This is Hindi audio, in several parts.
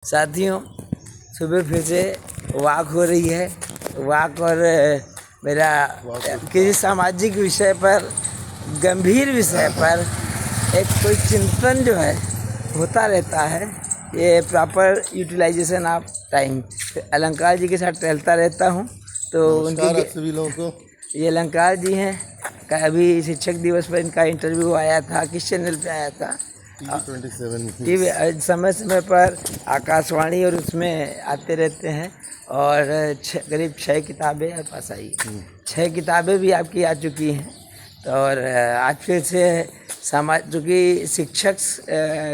साथियों, सुबह फिर से वॉक हो रही है। वॉक और मेरा किसी सामाजिक विषय पर, गंभीर विषय पर एक कोई चिंतन जो है होता रहता है। ये प्रॉपर यूटिलाइजेशन ऑफ टाइम। अलंकार जी के साथ टहलता रहता हूँ। तो उनके सभी लोगों को, ये अलंकार जी हैं। अभी शिक्षक दिवस पर इनका इंटरव्यू आया था, किस चैनल पे आया था? TV27 समय समय पर आकाशवाणी और उसमें आते रहते हैं। और करीब 6 किताबें आप पास आई। 6 किताबें भी आपकी आ चुकी हैं। तो और आज फिर से समाज, चूँकि शिक्षक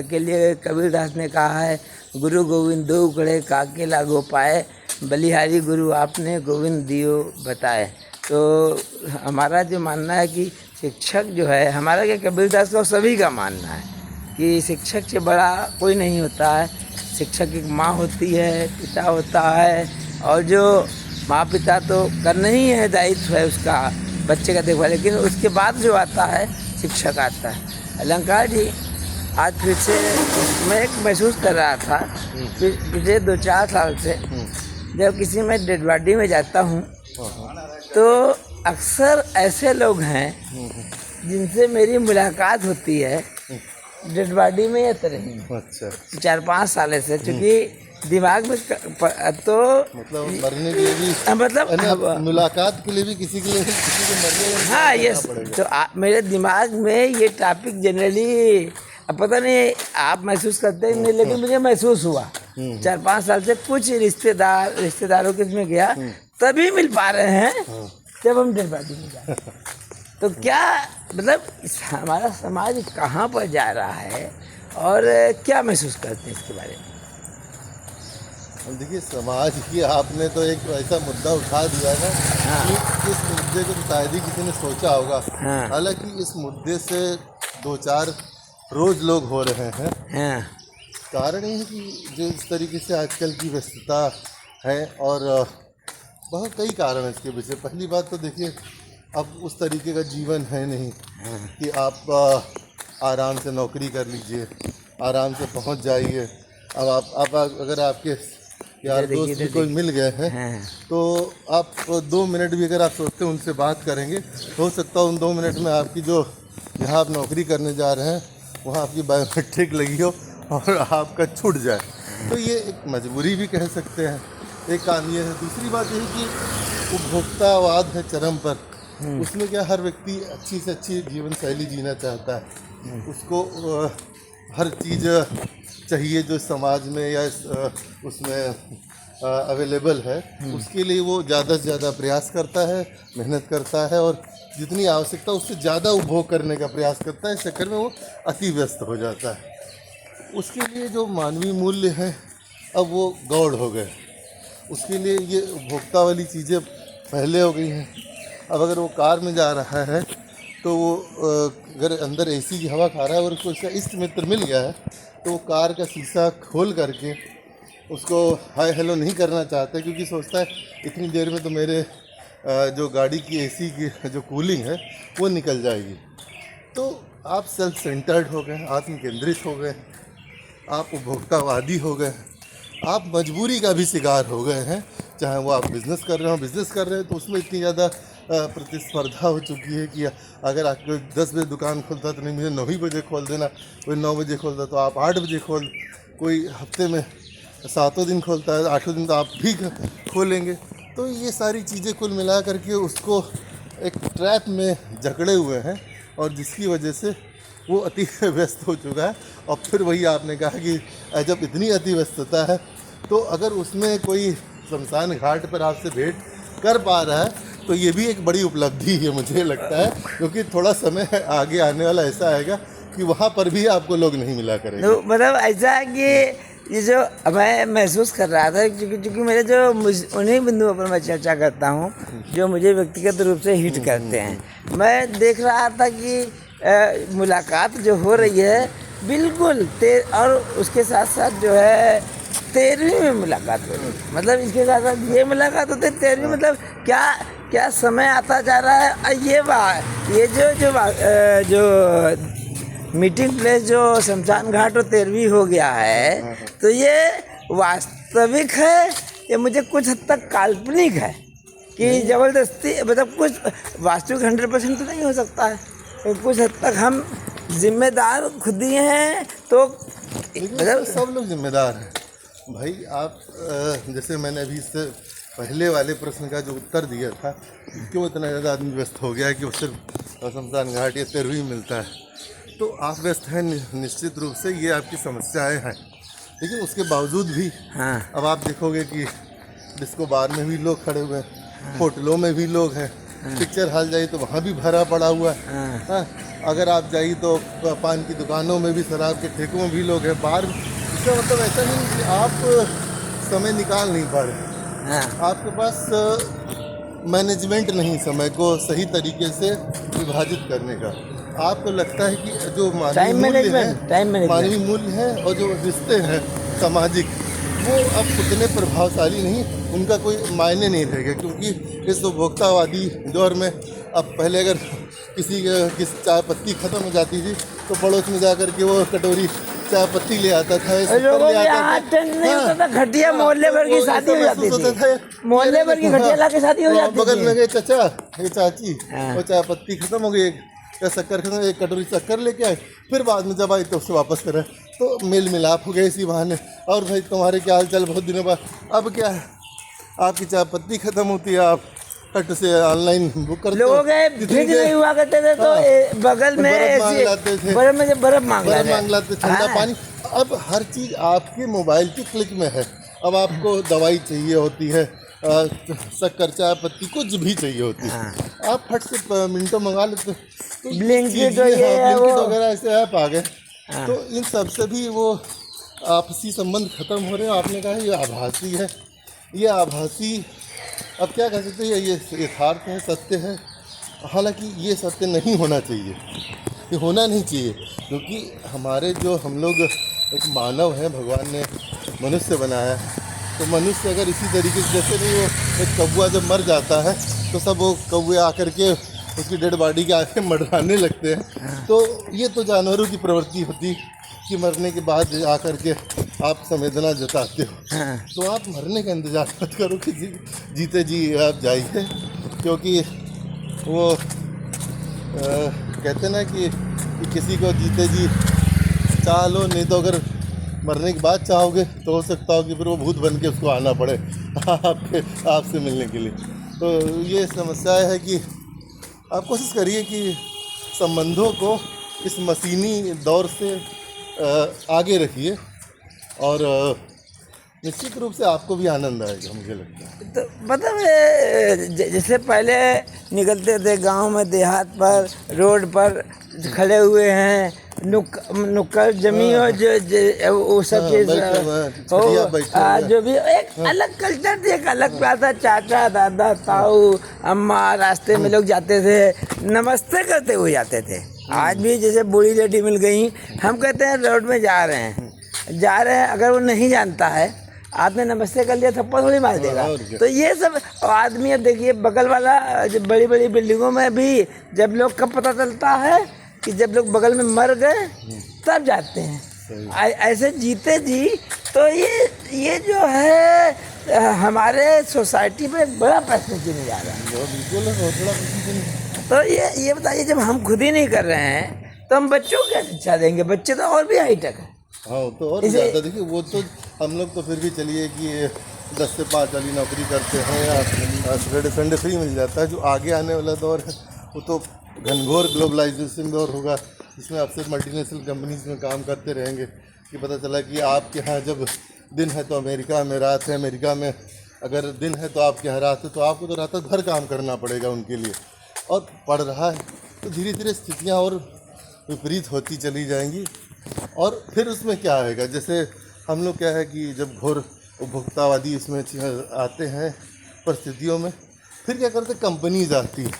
के लिए कबीरदास ने कहा है, गुरु गोविंद दो उकड़े काके लागो पाए, बलिहारी गुरु आपने गोविंद दियो बताए। तो हमारा जो मानना है कि शिक्षक जो है हमारा, क्या कबीरदास का सभी का मानना है कि शिक्षक से बड़ा कोई नहीं होता है। शिक्षक एक माँ होती है, पिता होता है, और जो माँ पिता तो करना ही है, दायित्व है उसका बच्चे का देखभाल, लेकिन उसके बाद जो आता है शिक्षक आता है। अलंकार जी, आज फिर से मैं एक महसूस कर रहा था पिछले 2-4 साल से, जब किसी में डेड बॉडी में जाता हूँ तो अक्सर ऐसे लोग हैं जिनसे मेरी मुलाकात होती है डेड बॉडी में या तरह ही। अच्छा, 4-5 साल से, क्योंकि दिमाग में तो मतलब मरने के लिए भी, मतलब मुलाकात के लिए भी किसी के मरने, हाँ यस। तो मेरे दिमाग में ये टॉपिक जनरली, अब पता नहीं आप महसूस करते हैं नहीं, लेकिन मुझे महसूस हुआ 4-5 साल से। कुछ रिश्तेदारों के में गया, तभी मिल पा रहे हैं जब हम डेड बॉडी में जाए। तो क्या मतलब हमारा समाज कहाँ पर जा रहा है और क्या महसूस करते हैं इसके बारे में? देखिए, समाज की आपने तो एक ऐसा मुद्दा उठा दिया है ना, कि इस मुद्दे को तो शायद ही किसी ने सोचा होगा। हालांकि इस मुद्दे से 2-4 रोज लोग हो रहे हैं। कारण ये है कि जो इस तरीके से आजकल की व्यस्तता है, और बहुत कई कारण हैं इसके पीछे। पहली बात तो देखिए, अब उस तरीके का जीवन है नहीं कि आप आराम से नौकरी कर लीजिए, आराम से पहुंच जाइए। अब आप अगर आपके यार दोस्त भी कोई मिल गए हैं तो आप 2 मिनट भी अगर आप सोचते हैं उनसे बात करेंगे, हो सकता है उन 2 मिनट में आपकी जो, जहाँ आप नौकरी करने जा रहे हैं वहाँ आपकी बायोमेट्रिक लगी हो और आपका छूट जाए। तो ये एक मजबूरी भी कह सकते हैं, एक काम ये है। दूसरी बात यही कि उपभोक्तावाद है चरम पर। उसमें क्या, हर व्यक्ति अच्छी से अच्छी जीवन शैली जीना चाहता है। उसको हर चीज़ चाहिए जो समाज में या उसमें अवेलेबल है, उसके लिए वो ज़्यादा से ज़्यादा प्रयास करता है, मेहनत करता है, और जितनी आवश्यकता उससे ज़्यादा उपभोग करने का प्रयास करता है। इस चक्कर में वो अति व्यस्त हो जाता है। उसके लिए जो मानवीय मूल्य हैं अब वो गौड़ हो गए। उसके लिए ये उपभोक्ता वाली चीज़ें पहले हो गई हैं। अब अगर वो कार में जा रहा है तो वो अगर अंदर एसी की हवा खा रहा है और उसको इसका इष्ट मित्र मिल गया है, तो वो कार का शीशा खोल करके उसको हाय हेलो नहीं करना चाहता, क्योंकि सोचता है इतनी देर में तो मेरे जो गाड़ी की एसी की जो कूलिंग है वो निकल जाएगी। तो आप सेल्फ सेंटर्ड हो गए, आत्म केंद्रित हो गए, आप उपभोक्तावादी हो गए, आप मजबूरी का भी शिकार हो गए हैं। चाहे वो आप बिज़नेस कर रहे हैं तो उसमें इतनी ज़्यादा प्रतिस्पर्धा हो चुकी है कि अगर आपको 10 बजे दुकान खोलता तो नहीं, मुझे 9 ही बजे खोल देना, कोई 9 बजे खोलता तो आप 8 बजे खोल, कोई हफ्ते में 7 दिन खोलता है, 8 दिन तो आप भी खोलेंगे। तो ये सारी चीज़ें कुल मिला करके उसको एक ट्रैप में जकड़े हुए हैं, और जिसकी वजह से वो अति व्यस्त हो चुका है। और फिर वही आपने कहा कि जब इतनी अति व्यस्तता है तो अगर उसमें कोई शमशान घाट पर आपसे भेंट कर पा रहा है तो ये भी एक बड़ी उपलब्धि है, मुझे लगता है, क्योंकि थोड़ा समय आगे आने वाला ऐसा आएगा कि वहाँ पर भी आपको लोग नहीं मिला करेंगे। तो मतलब ऐसा है कि ये जो मैं महसूस कर रहा था, क्योंकि मेरे जो उन्हीं बिंदुओं पर मैं चर्चा करता हूँ जो मुझे व्यक्तिगत रूप से हिट करते हैं। मैं देख रहा था कि मुलाकात जो हो रही है बिल्कुल और उसके साथ साथ जो है 13वीं में मुलाकात हो रही है। मतलब इसके साथ साथ ये मुलाकात होती है 13वीं, मतलब क्या समय आता जा रहा है। ये जो मीटिंग प्लेस जो शमशान घाट और 13वीं हो गया है, तो ये वास्तविक है या मुझे कुछ हद तक काल्पनिक है कि ज़बरदस्ती, मतलब कुछ वास्तविक 100% तो नहीं हो सकता है, तो कुछ हद तक हम जिम्मेदार खुद ही हैं। तो मतलब सब लोग जिम्मेदार हैं भाई। आप जैसे मैंने अभी इससे पहले वाले प्रश्न का जो उत्तर दिया था, क्यों इतना ज़्यादा आदमी व्यस्त हो गया है कि वो सिर्फ शमशान घाट या तेरवी मिलता है, तो आप व्यस्त हैं निश्चित रूप से, ये आपकी समस्याएं हैं, लेकिन उसके बावजूद भी अब आप देखोगे कि डिस्को बार में भी लोग खड़े हुए हैं, होटलों में भी लोग हैं, पिक्चर हॉल जाइए तो वहाँ भी भरा पड़ा हुआ है। हाँ, अगर आप जाइए तो पान की दुकानों में भी, शराब के ठेकों में भी लोग हैं, बाहर। इसका मतलब ऐसा नहीं कि आप समय निकाल नहीं पा रहे, आपके पास मैनेजमेंट नहीं समय को सही तरीके से विभाजित करने का। आपको लगता है कि जो मानवीय मूल्य है और जो रिश्ते हैं सामाजिक, वो अब उतने प्रभावशाली नहीं, उनका कोई मायने नहीं रहेगा, क्योंकि इस उपभोक्तावादी दौर में अब पहले अगर किसी चाय पत्ती ख़त्म हो जाती थी तो पड़ोस में जाकर के वो कटोरी चाय पत्ती ले आता था, घटिया मोहल्ले भर की शादी हो जाती थी, मोहल्ले भर की घटिया ला के शादी हो जाती थी। बगल में गए चाचा, ये चाची, वो चाय पत्ती खत्म हो गई या शक्कर खत्म, एक कटोरी शक्कर लेके आए, फिर बाद में जब आई तो उससे वापस करे, तो मेल मिलाप हो गए इसी बहाने। और भाई तुम्हारे क्या हाल चाल, बहुत दिनों बाद। अब क्या है, आपकी चाय पत्ती खत्म होती है, आप कट से ऑनलाइन बुक करते हो। लोग फ्रिज नहीं हुआ करते थे तो बगल में बर्फ मांग लाते थे, बर्फ मांग लाते, ठंडा पानी। अब हर चीज़ आपके मोबाइल के क्लिक में है। अब आपको दवाई चाहिए होती है, शक्कर चाय पत्ती कुछ भी चाहिए होती है, आप फट से मिनटों मंगा लेते। तो ब्लिंकिट वगैरह ऐसे ऐप आ गए, तो इन सब से भी वो आपसी संबंध खत्म हो रहे हैं। आपने कहा ये आभासी है, ये आभासी अब क्या कह सकते हैं, ये यथार्थ है, सत्य है। हालांकि ये सत्य नहीं होना चाहिए, ये होना नहीं चाहिए, क्योंकि हमारे जो हम लोग एक मानव हैं, भगवान ने मनुष्य बनाया, तो मनुष्य अगर इसी तरीके से, जैसे नहीं वो एक कौवा जब मर जाता है तो सब वो कौवे आकर के उसकी डेड बॉडी के आगे मडराने लगते हैं, तो ये तो जानवरों की प्रवृत्ति होती कि मरने के बाद आकर के आप संवेदना जताते हो। तो आप मरने का इंतजार मत करो कि जीते जी आप जाइए, क्योंकि वो कहते ना कि किसी को जीते जी चाह लो, नहीं तो अगर मरने के बाद चाहोगे तो हो सकता हो कि फिर वो भूत बन के उसको आना पड़े आपसे मिलने के लिए। तो ये समस्या है कि आप कोशिश करिए कि संबंधों को इस मशीनी दौर से आगे रखिए, और निश्चित रूप से आपको भी आनंद आएगा, मुझे लगता है। तो मतलब जैसे पहले निकलते थे गांव में, देहात पर, रोड पर खड़े हुए हैं, नुक्कड़ जमी हो, जो वो सब चीज़ जो भी एक अलग कल्चर थी, एक अलग प्यार था। चाचा, दादा, ताऊ, अम्मा, रास्ते में लोग जाते थे, नमस्ते करते हुए जाते थे। आज भी जैसे बूढ़ी लेडी मिल गई, हम कहते हैं रोड में जा रहे हैं, अगर वो नहीं जानता है, आपने नमस्ते कर लिया, थप्पड़ थोड़ी मार देगा। तो ये सब आदमी, अब देखिए बगल वाला, जब बड़ी बड़ी बिल्डिंगों में भी जब लोग कब पता चलता है कि जब लोग बगल में मर गए तब जाते हैं। ऐसे जीते जी, तो ये जो है हमारे सोसाइटी में एक बड़ा प्रश्न चिन्ह जा रहा है। तो ये बताइए, जब हम खुद ही नहीं कर रहे हैं तो हम बच्चों को क्या शिक्षा देंगे? बच्चे तो और भी हाईटेक है। हाँ, तो और ज़्यादा देखिए, वो तो हम लोग तो फिर भी चलिए कि 10 से 5 वाली नौकरी करते हैं या सैटरडे संडे फ्री मिल जाता है। जो आगे आने वाला दौर है वो तो घनघोर ग्लोबलाइजेशन दौर होगा, जिसमें आप सिर्फ मल्टीनेशनल कंपनीज में काम करते रहेंगे। कि पता चला कि आपके यहाँ जब दिन है तो अमेरिका में रात है, अमेरिका में अगर दिन है तो आपके यहाँ रात है, तो आपको तो रात भर काम करना पड़ेगा उनके लिए। और पड़ रहा है तो धीरे धीरे स्थितियाँ और विपरीत होती चली जाएंगी। और फिर उसमें क्या आएगा, जैसे हम लोग क्या है कि जब घोर उपभोक्तावादी इसमें आते हैं परिस्थितियों में, फिर क्या करते, कंपनीज आती है।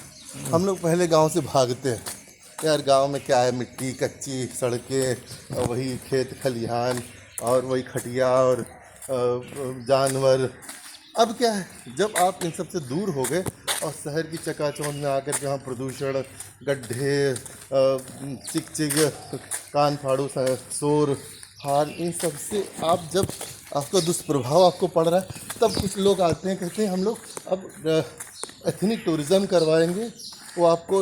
हम लोग पहले गांव से भागते हैं, यार गांव में क्या है, मिट्टी, कच्ची सड़कें, और वही खेत खलिहान, और वही खटिया और जानवर। अब क्या है, जब आप इन सब से दूर हो गए और शहर की चकाचौंध में आकर के वहाँ प्रदूषण, गड्ढे, चिक चिक, कान फाड़ू शोर, हार, इन सब से आप जब आपका दुष्प्रभाव आपको पड़ रहा है, तब कुछ लोग आते हैं, कहते हैं हम लोग अब एथनिक टूरिज्म करवाएंगे। वो आपको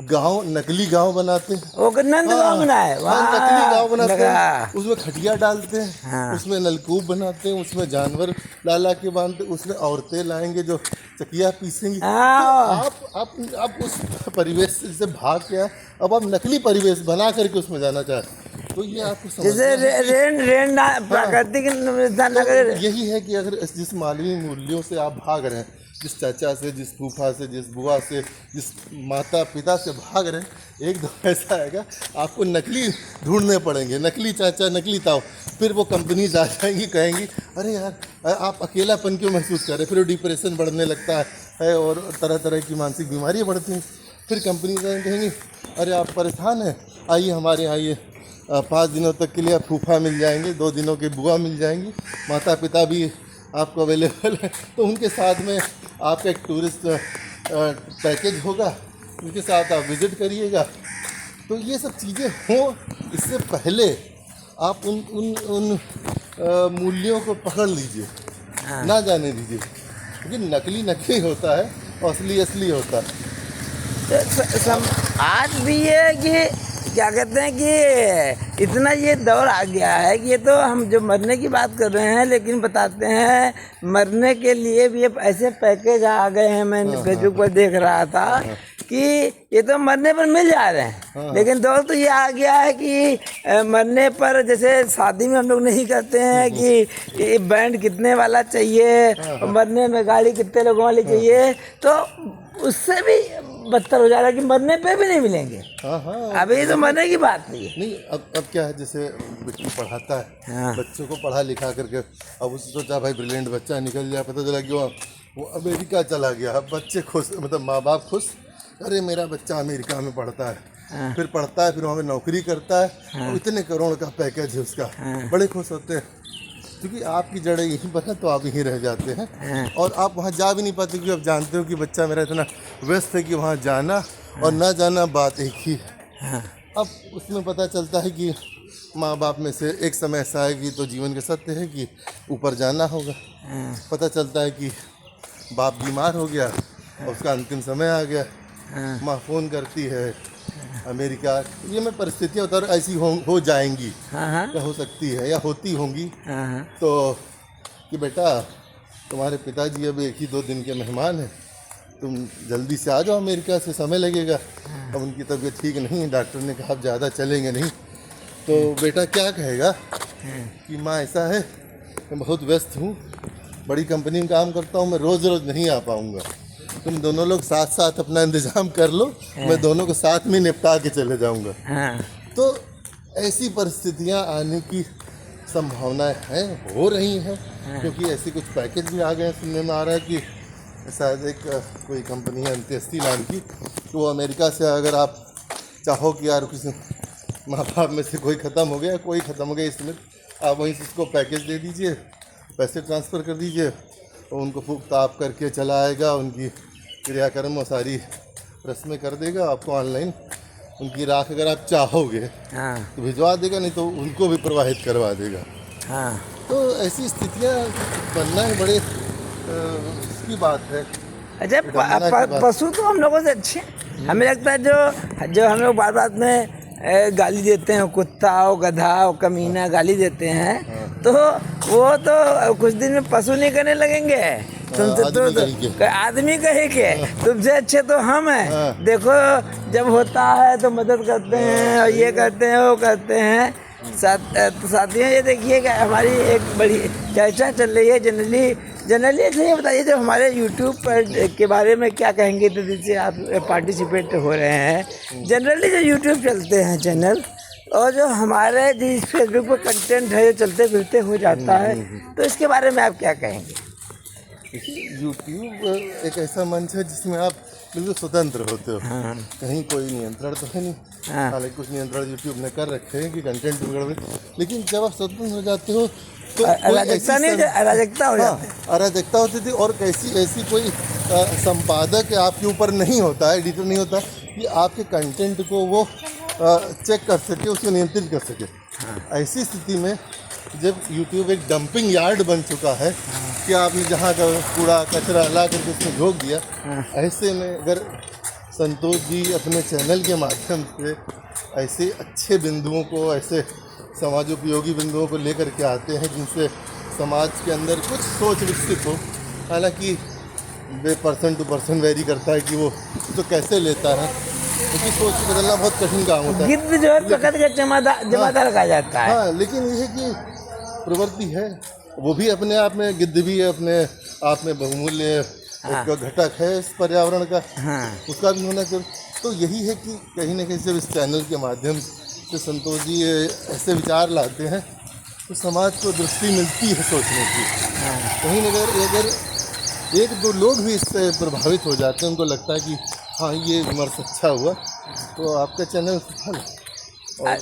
गांव, नकली गांव बनाते हैं। वो नंद गाँव बनाए, नकली गांव बनाते लगा। हैं, उसमें खटिया डालते हैं, हाँ। उसमें नलकूप बनाते हैं, उसमें जानवर ला के बांधते हैं, उसमें औरतें लाएंगे जो चकिया पीसेंगी। तो हाँ। आप उस परिवेश से भाग के आए, अब आप नकली परिवेश बना करके उसमें जाना चाहते, तो ये आपको जैसे रेन प्राकृतिक नगर। यही है कि अगर जिस मानवीय मूल्यों से आप भाग रहे हैं, जिस चाचा से, जिस फूफा से, जिस बुआ से, जिस माता पिता से भाग रहे हैं, एक दो ऐसा आएगा आपको नकली ढूंढने पड़ेंगे, नकली चाचा, नकली ताऊ। फिर वो कंपनीज आ जाएंगी, कहेंगी अरे यार आप अकेलापन क्यों महसूस कर रहे हैं। फिर वो डिप्रेशन बढ़ने लगता है और तरह तरह की मानसिक बीमारियाँ बढ़ती हैं। फिर कंपनीज कहेंगी अरे आप परेशान हैं, आइए हमारे यहाँ आइए, 5 दिनों तक के लिए आप फूफा मिल जाएंगे, 2 दिनों की बुआ मिल जाएंगी, माता पिता भी आपको अवेलेबल है। तो उनके साथ में आपका एक टूरिस्ट पैकेज होगा, उनके साथ आप विज़िट करिएगा। तो ये सब चीज़ें हों, इससे पहले आप उन मूल्यों को पकड़ लीजिए, ना जाने दीजिए, क्योंकि नकली नकली होता है और असली असली होता है। आज भी ये कि क्या कहते हैं कि इतना ये दौर आ गया है कि ये तो हम जो मरने की बात कर रहे हैं, लेकिन बताते हैं मरने के लिए भी ऐसे पैकेज आ गए हैं। मैं फेसबुक पर देख रहा था कि ये तो मरने पर मिल जा रहे हैं, लेकिन दौर तो ये आ गया है कि मरने पर, जैसे शादी में हम लोग नहीं करते हैं कि बैंड कितने वाला चाहिए, मरने में गाड़ी कितने लोगों वाली चाहिए, तो उससे भी बदतर हो जा रहा है कि मरने पे भी नहीं मिलेंगे। अभी तो मरने की बात नहीं है। नहीं, अब क्या है, जैसे बच्ची पढ़ाता है, बच्चों को पढ़ा लिखा करके, अब उसने सोचा भाई ब्रिलियंट बच्चा निकल गया, पता चला कि वो अमेरिका चला गया। अब बच्चे खुश, मतलब माँ बाप खुश, अरे मेरा बच्चा अमेरिका में पढ़ता है, फिर पढ़ता है, फिर वहाँ पे नौकरी करता है, और इतने करोड़ का पैकेज है उसका, बड़े खुश होते हैं। क्योंकि आपकी जड़ें यहीं पर हैं, तो आप यहीं रह जाते हैं और आप वहाँ जा भी नहीं पाते, क्योंकि आप जानते हो कि बच्चा मेरा इतना व्यस्त है कि वहाँ जाना और ना जाना बात एक ही है। अब उसमें पता चलता है कि माँ बाप में से एक समय ऐसा आएगी, तो जीवन का सत्य है कि ऊपर जाना होगा। पता चलता है कि बाप बीमार हो गया और उसका अंतिम समय आ गया, माँ फ़ोन करती है अमेरिका। ये मैं परिस्थितियाँ उतर ऐसी हो जाएंगी, या हो सकती है या होती होंगी, तो कि बेटा तुम्हारे पिताजी अब 1 ही 2 दिन के मेहमान हैं, तुम जल्दी से आ जाओ अमेरिका से, समय लगेगा। अब उनकी तबीयत ठीक नहीं है, डॉक्टर ने कहा अब ज़्यादा चलेंगे नहीं। तो बेटा क्या कहेगा कि माँ ऐसा है, मैं बहुत व्यस्त हूँ, बड़ी कंपनी में काम करता हूँ, मैं रोज़ रोज़ नहीं आ पाऊँगा, तुम दोनों लोग साथ साथ अपना इंतजाम कर लो, मैं दोनों को साथ में निपटा के चले जाऊंगा। तो ऐसी परिस्थितियां आने की संभावनाएं हैं, हो रही हैं, क्योंकि ऐसी कुछ पैकेज भी आ गए हैं। सुनने में आ रहा है कि शायद एक कोई कंपनी है अंत्येष्टि नाम की, तो अमेरिका से अगर आप चाहो कि यार किसी माँ बाप में से कोई ख़त्म हो गया, कोई ख़त्म हो गया, इसमें आप वहीं से उसको पैकेज दे दीजिए, पैसे ट्रांसफ़र कर दीजिए, तो उनको फूक ताप करके चला आएगा, उनकी क्रियाक्रम और सारी रस्में कर देगा, आपको ऑनलाइन उनकी राख अगर आप चाहोगे तो भिजवा देगा, नहीं तो उनको भी प्रवाहित करवा देगा। तो ऐसी स्थितियाँ बनना है बड़े इसकी बात है। अच्छा, पशु तो हम लोगों से अच्छे, हमें लगता है जो हम लोग बात बात में गाली देते हैं, कुत्ता हो, गधा हो, कमीना गाली देते हैं, तो वो तो कुछ दिन में पशु नहीं करने लगेंगे, तुमसे तो आदमी कहेंगे, तुमसे अच्छे तो हम हैं। देखो जब होता है तो मदद करते हैं और ये करते हैं वो करते हैं। साथियों, ये देखिए कि हमारी एक बड़ी चर्चा चल रही है जनरली अच्छा ये बताइए, जो हमारे यूट्यूब पर के बारे में क्या कहेंगे, तो जिससे आप पार्टिसिपेट हो रहे हैं, जनरली जो यूट्यूब चलते हैं चैनल, और जो हमारे जिस फेसबुक पर कंटेंट है जो चलते फिरते हो जाता है, तो इसके बारे में आप क्या कहेंगे? यूट्यूब एक ऐसा मंच है जिसमें आप बिल्कुल स्वतंत्र होते हो, कहीं कोई नियंत्रण तो है नहीं। हालांकि कुछ नियंत्रण यूट्यूब ने कर रखे हैं कि कंटेंट बिगड़, लेकिन जब आप स्वतंत्र हो जाते हो तो अराजकता हो जाती है, अराजकता होती थी। और ऐसी कोई संपादक आपके ऊपर नहीं होता है, एडिटर नहीं होता कि आपके कंटेंट को वो चेक कर सके, उसको नियंत्रित कर सके। ऐसी स्थिति में जब यूट्यूब एक डंपिंग यार्ड बन चुका है कि आपने जहाँ का कूड़ा कचरा ला करके उसमें झोंक दिया, ऐसे में अगर संतोष जी अपने चैनल के माध्यम से ऐसे अच्छे बिंदुओं को, ऐसे समाजोपयोगी बिंदुओं को लेकर के आते हैं जिनसे समाज के अंदर कुछ सोच विकसित हो, हालांकि वे पर्सन टू पर्सन वेरी करता है कि वो तो कैसे लेता है, क्योंकि सोच बदलना बहुत कठिन काम होता है। गिद्ध जो है पकड़ के जमादार कहा जाता है। हाँ, लेकिन ये है कि प्रवृत्ति है, वो भी अपने आप में, गिद्ध भी अपने आप में बहुमूल्य एक घटक है इस पर्यावरण का, उसका भी होना चाहिए। तो यही है कि कहीं ना कहीं जब इस चैनल के माध्यम से संतोष जी ऐसे विचार लाते हैं तो समाज को दृष्टि मिलती है सोचने की। कहीं ना कहीं अगर एक दो लोग भी इससे प्रभावित हो जाते हैं, उनको लगता है कि हाँ ये विमर्श अच्छा हुआ, तो आपका चैनल सफल है।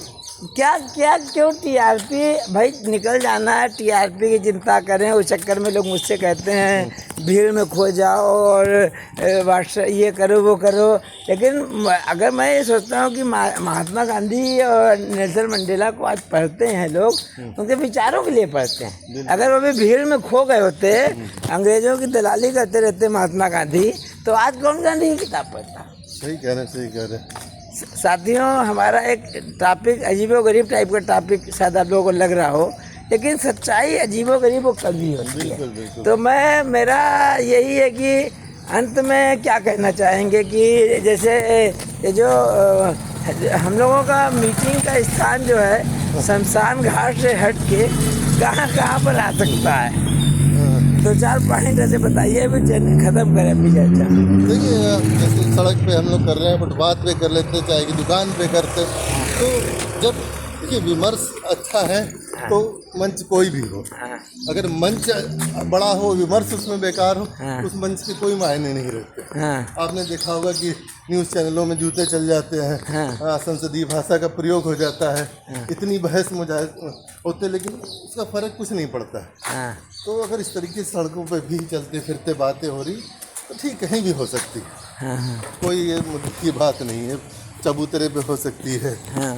क्यों टीआरपी भाई निकल जाना है, टीआरपी की चिंता करें, उस चक्कर में लोग मुझसे कहते हैं भीड़ में खो जाओ और व्हाट्सएप ये करो वो करो। लेकिन अगर मैं ये सोचता हूँ कि महात्मा गांधी और नेल्सन मंडेला को आज पढ़ते हैं लोग, उनके विचारों के लिए पढ़ते हैं। अगर वो भी भीड़ में खो गए होते, अंग्रेजों की दलाली करते रहते महात्मा गांधी, तो आज कौन गांधी की किताब पढ़ता। सही कह रहे हैं। साथियों, हमारा एक टॉपिक अजीबोगरीब टाइप का टॉपिक शायद आप लोगों को लग रहा हो, लेकिन सच्चाई अजीबोगरीब वो कभी होती है। बिल्कुल। तो मेरा यही है कि अंत में क्या कहना चाहेंगे कि जैसे ये जो हम लोगों का मीटिंग का स्थान जो है शमशान घाट से हट के कहाँ पर आ सकता है, दो चार पॉइंट ऐसे बताइए, खत्म करें अपनी चर्चा। देखिए, जैसे सड़क पे हम लोग कर रहे हैं, फुटपाथ पे कर लेते, चाय की दुकान पे करते, तो जब देखिए विमर्श अच्छा है तो मंच कोई भी हो, अगर मंच बड़ा हो विमर्श उसमें बेकार हो, उस मंच के कोई मायने नहीं रहते। आपने देखा होगा कि न्यूज़ चैनलों में जूते चल जाते हैं, संसदीय भाषा का प्रयोग हो जाता है, इतनी बहस होते, लेकिन उसका फर्क कुछ नहीं पड़ता है। तो अगर इस तरीके से सड़कों पर भी चलते फिरते बातें हो रही तो ठीक कहीं भी हो सकती है, कोई ये मुद्दे की बात नहीं है। चबूतरे पे हो सकती है,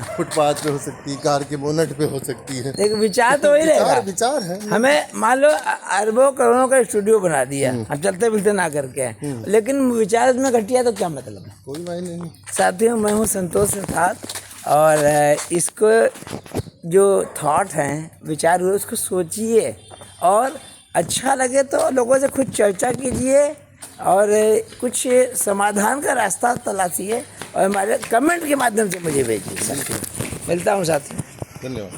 फुटपाथ पे हो सकती है, कार के बोनट पे हो सकती है। एक विचार तो वही रहेगा, विचार है। हमें मान लो अरबों करोड़ों का स्टूडियो बना दिया, हम चलते फिरते ना करके, लेकिन विचार में घटिया तो क्या मतलब है, कोई मायने नहीं। साथियों, मैं हूँ संतोष सिद्धार्थ, और इसको जो थॉट हैं, विचार हुए, उसको सोचिए और अच्छा लगे तो लोगों से खुद चर्चा कीजिए और कुछ समाधान का रास्ता तलाशिए और हमारे कमेंट के माध्यम से मुझे भेजिए। मिलता हूँ साथियों, धन्यवाद।